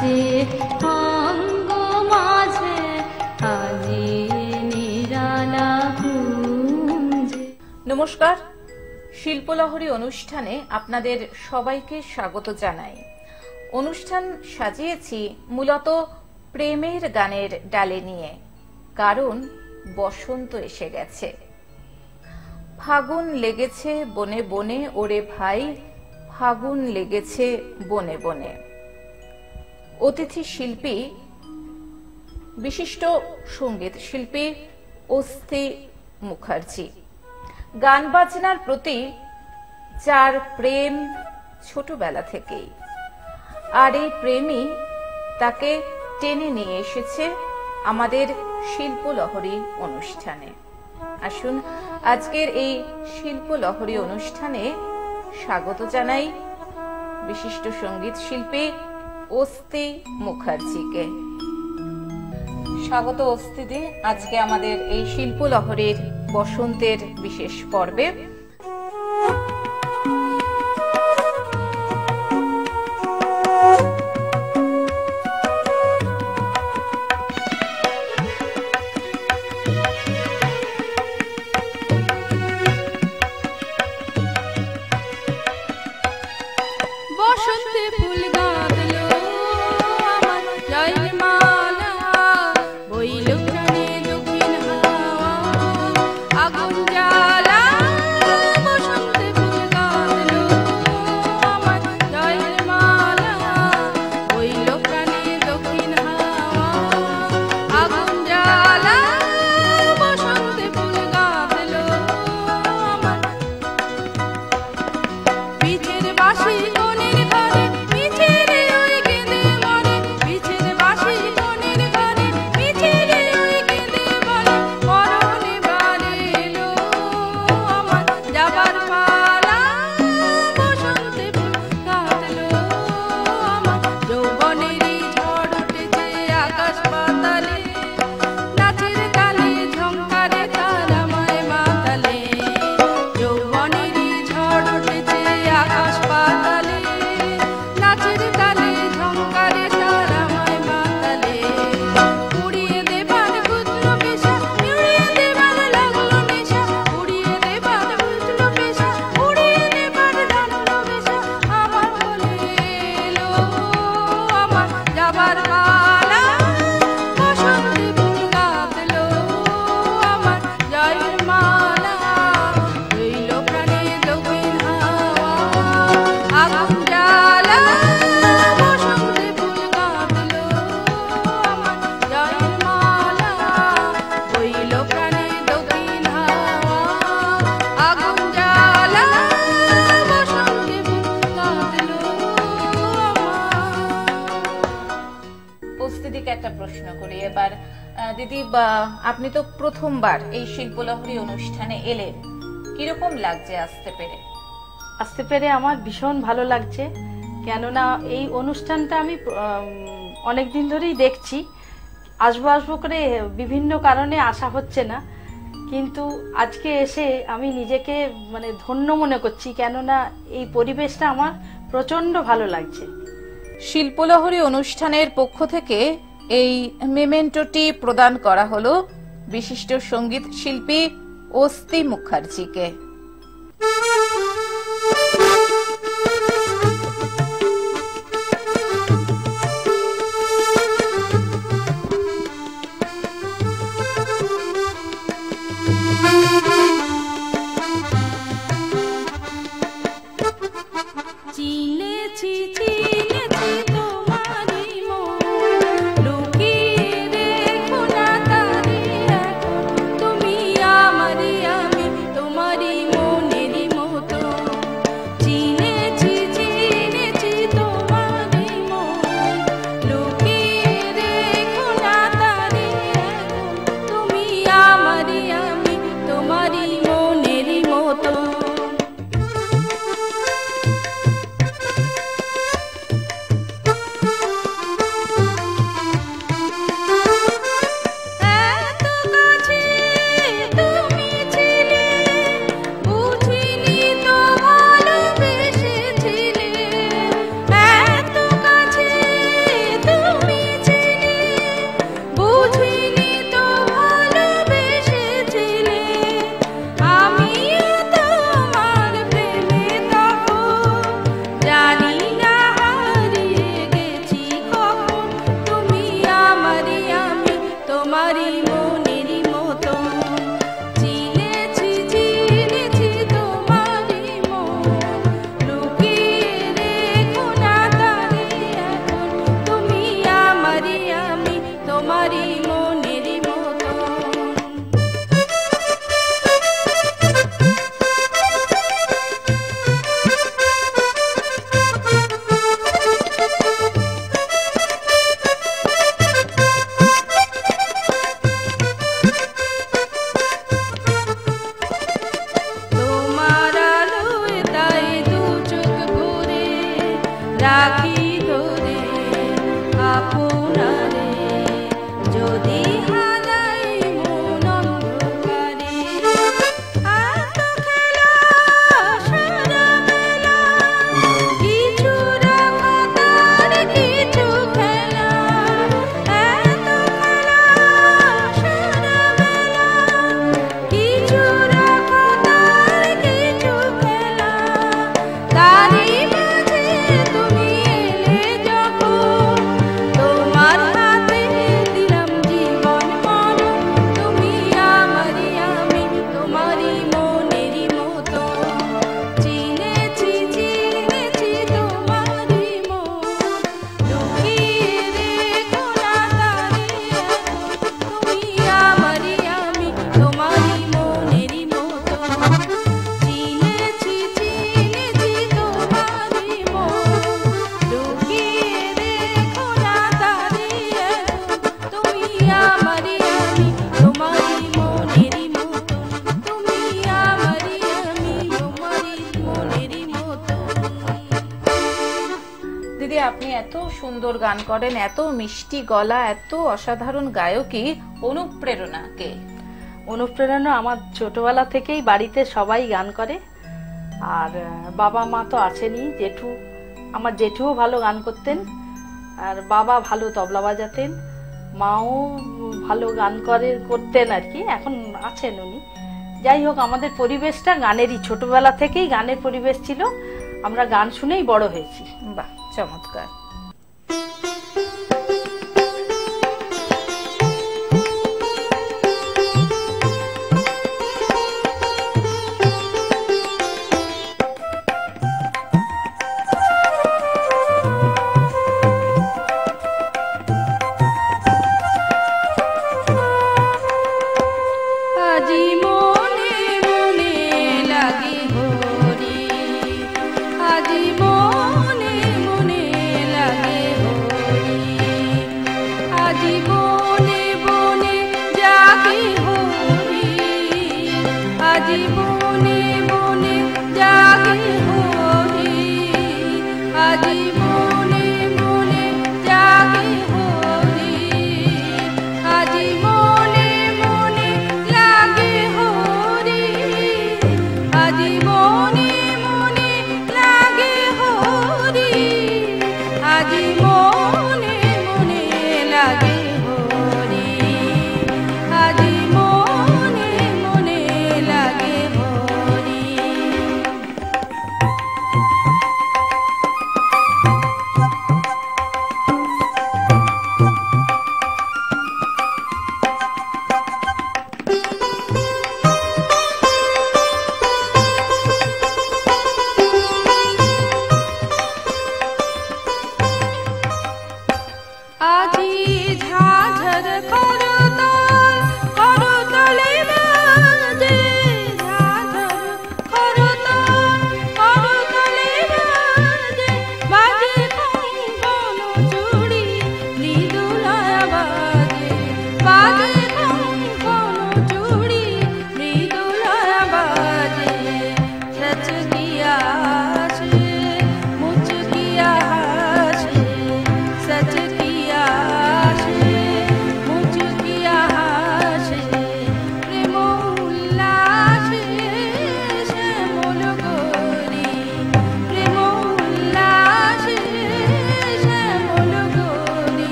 নাচে অঙ্গ মাঝে আজি নিরালা কুঞ্জে। নমস্কার, শিল্পলহরী অনুষ্ঠানে আপনাদের সবাইকে স্বাগত জানাই। অনুষ্ঠান সাজিয়েছি মূলত প্রেমের গানের ডালে নিয়ে, কারণ বসন্ত এসে গেছে। ফাগুন লেগেছে বনে বনে ওরে ভাই, ফাগুন লেগেছে বনে বনে। অতিথি শিল্পী বিশিষ্ট সঙ্গীত শিল্পী অস্থি মুখার্জি। গান বাজনার প্রতি যার প্রেম ছোটবেলা থেকেই, আর এই প্রেমই তাকে টেনে নিয়ে এসেছে আমাদের শিল্পলহরী অনুষ্ঠানে। আসুন আজকের এই শিল্পলহরী অনুষ্ঠানে স্বাগত জানাই বিশিষ্ট সঙ্গীত শিল্পী অস্থি মুখার্জিকে। স্বাগত অস্থিদি আজকে আমাদের এই শিল্পলহরীর বসন্তের বিশেষ পর্বে। একটা প্রশ্ন করি এবার দিদি, আপনি তো প্রথমবার এই শিল্পলহরী অনুষ্ঠানে এলেন, কিরকম লাগছে আসতে পেরে? আমার ভীষণ ভালো লাগছে, কেননা এই অনুষ্ঠানটা আমি অনেকদিন ধরেই দেখছি। আসবো করে বিভিন্ন কারণে আসা হচ্ছে না, কিন্তু আজকে এসে আমি নিজেকে ধন্য মনে করছি, কেননা এই পরিবেশটা আমার প্রচন্ড ভালো লাগছে। শিল্পলহরী অনুষ্ঠানের পক্ষ থেকে এই মেমেন্টোটি প্রদান করা হলো বিশিষ্ট সঙ্গীত শিল্পী অস্থি মুখার্জিকে। তোমারি মনেরই মতো সুন্দর গান করেন, এত মিষ্টি গলা, এত অসাধারণ গায়কী, অনুপ্রেরণা কে? অনুপ্রেরণা আমার ছোটবেলা থেকেই বাড়িতে সবাই গান করে। আর বাবা মা তো আছেনই, আমার জেঠুও ভালো গান করতেন, আর বাবা ভালো তবলা বাজাতেন, মাও ভালো গান করতেন আর কি, এখন আছেন উনি। যাই হোক, আমাদের পরিবেশটা গানেরই, ছোটবেলা থেকেই গানের পরিবেশ ছিল, আমরা গান শুনেই বড় হয়েছি। বাহ, চমৎকার।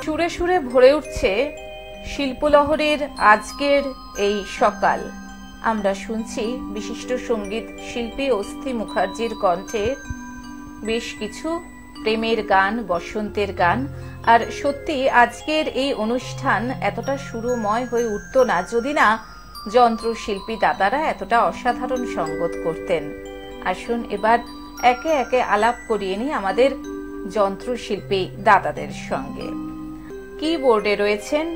সুরে সুরে ভরে উঠছে শিল্পলহরীর আজকের এই সকাল। আমরা শুনছি বিশিষ্ট সঙ্গীত শিল্পী অস্থি মুখার্জির কণ্ঠে বেশ কিছু প্রেমের গান, বসন্তের গান। আর সত্যি আজকের এই অনুষ্ঠান এতটা সুরময় হয়ে উঠত না যদি না যন্ত্রশিল্পী দাদারা এতটা অসাধারণ সঙ্গত করতেন। আসুন এবার একে একে আলাপ করিয়ে নিই আমাদের যন্ত্রশিল্পী দাদাদের সঙ্গে। কিবোর্ডে রয়েছেন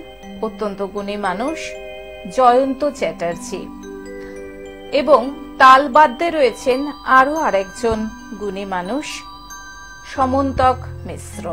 অত্যন্ত গুণী মানুষ জয়ন্ত চ্যাটার্জি এবং তালবাদ্যে রয়েছেন আরো আরেকজন গুণী মানুষ সমন্তক মিশ্র।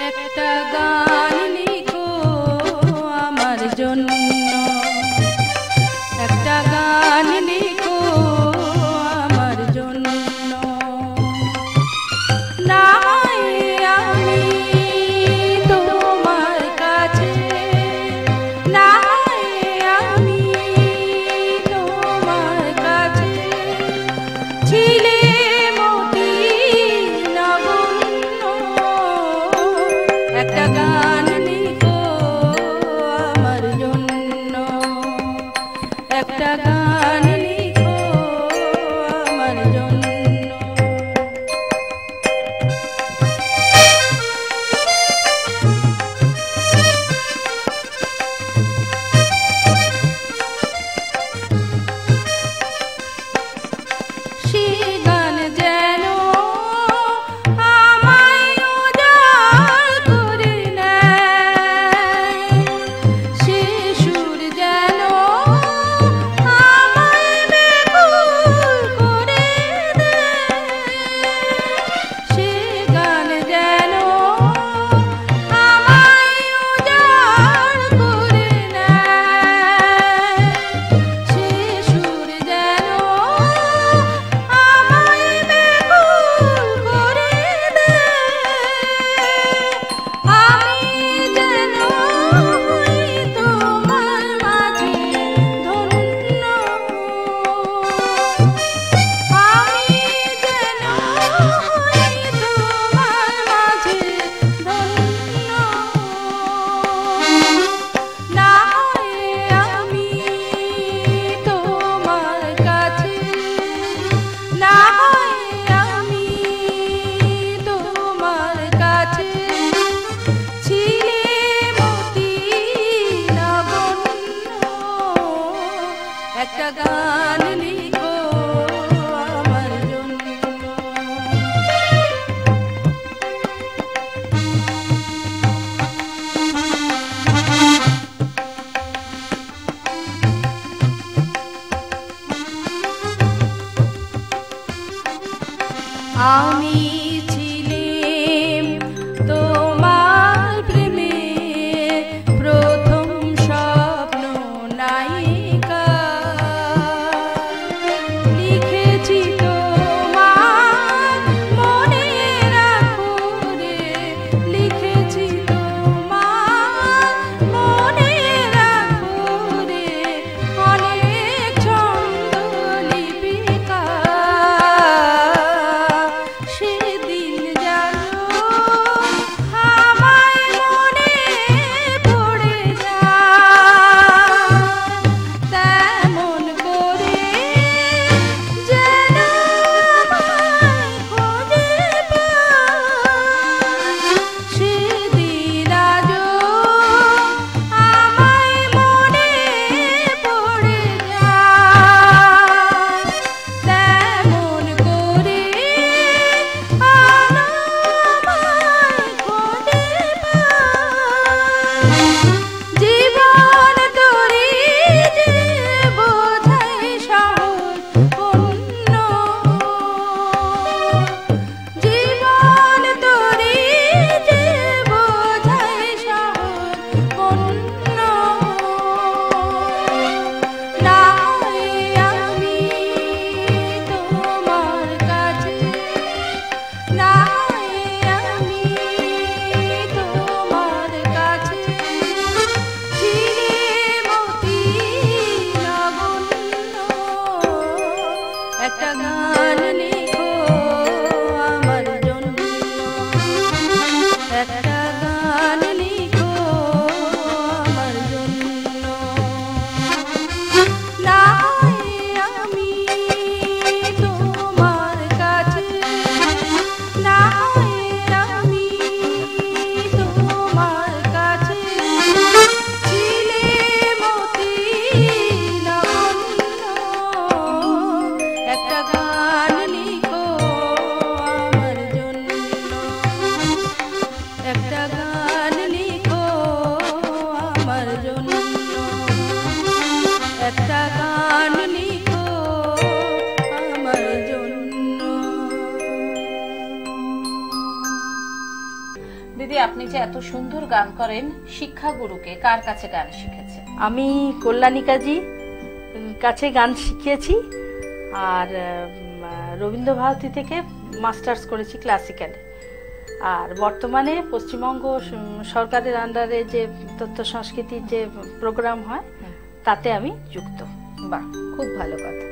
একটা গান লিখো আমার জন্য, একটা গান লিখো আমার জন্য। না আমি তোমার কাছে, না আমি তোমার কাছে ছিলে মতি নগণ্য। একটা গান দিদি, আপনি যে এত সুন্দর গান করেন, শিক্ষাগুরুকে কার কাছে গান শিখেছেন? আমি কল্যাণিকাজি কাছে গান শিখিয়েছি, আর রবীন্দ্রভারতী থেকে মাস্টার্স করেছি ক্লাসিক্যালে। আর বর্তমানে পশ্চিমবঙ্গ সরকারের আন্ডারে যে তথ্য সংস্কৃতির যে প্রোগ্রাম হয় তাতে আমি যুক্ত। বাহ, খুব ভালো কথা।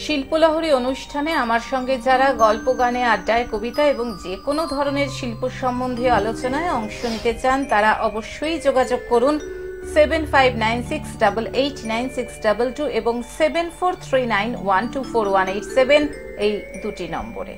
শিল্পলহরী অনুষ্ঠানে আমার সঙ্গে যারা গল্প, গানে, আড্ডায়, কবিতা এবং যে কোনো ধরনের শিল্প সম্বন্ধে আলোচনায় অংশ নিতে চান তারা অবশ্যই যোগাযোগ করুন 7596889622 এবং 7439124187 এই দুটি নম্বরে।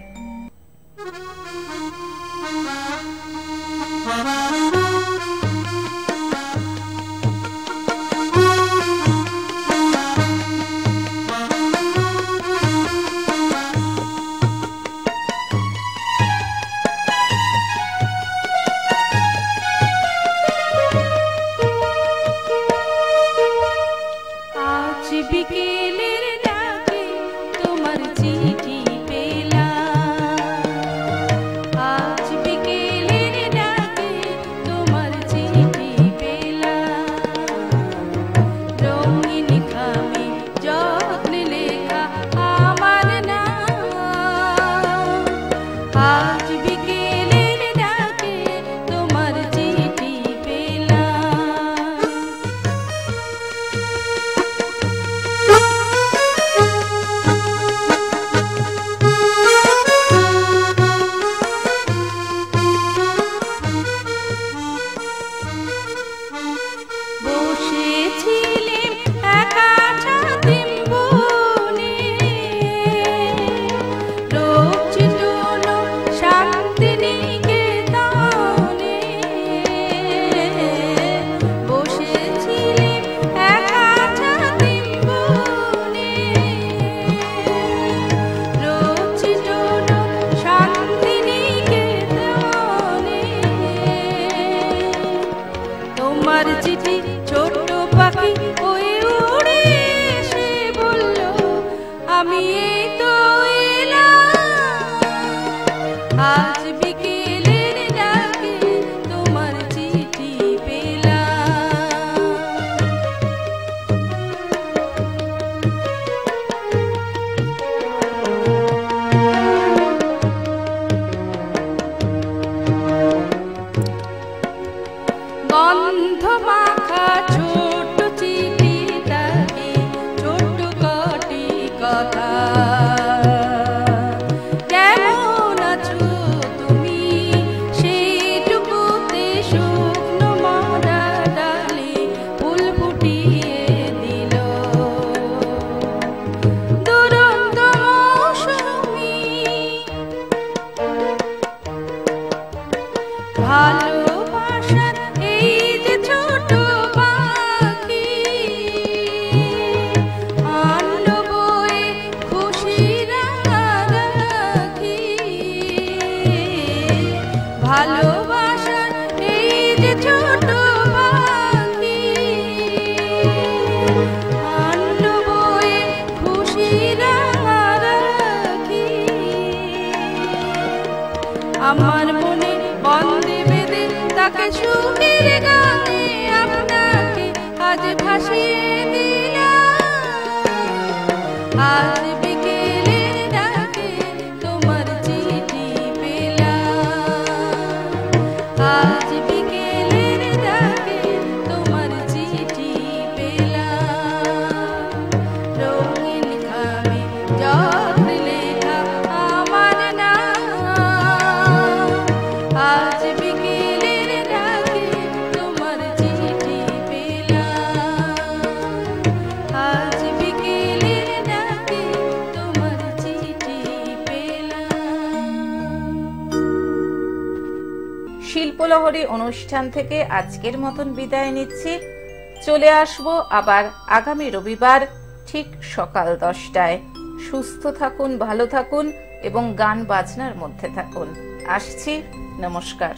বিকেলের ডাকে তোমার চিঠি পেলাম, আজ বিকেলের ডাকে আমার মনে বন্দে বেঁধে তাকে সুখের গানে আপনাকে আজ ভাসিয়ে দিলাম। আজ বিকেলের ডাকে তোমার চিঠি পেলাম। আজ বিকেলের ডাকে তোমার চিঠি পেলাম। রঙিন খামে যত্নে লেখা আমার নাম। আজ বিকেলের ডাকে তোমার চিঠি পেলাম। আজ বিকেলের ডাকে তোমার চিঠি পেলাম। শিল্পলহরী অনুষ্ঠান থেকে আজকের মতন বিদায় নিচ্ছি। চলে আসব আবার আগামী রবিবার ঠিক সকাল 10টায়। সুস্থ থাকুন, ভালো থাকুন এবং গান বাজনার মধ্যে থাকুন। আসছি, নমস্কার।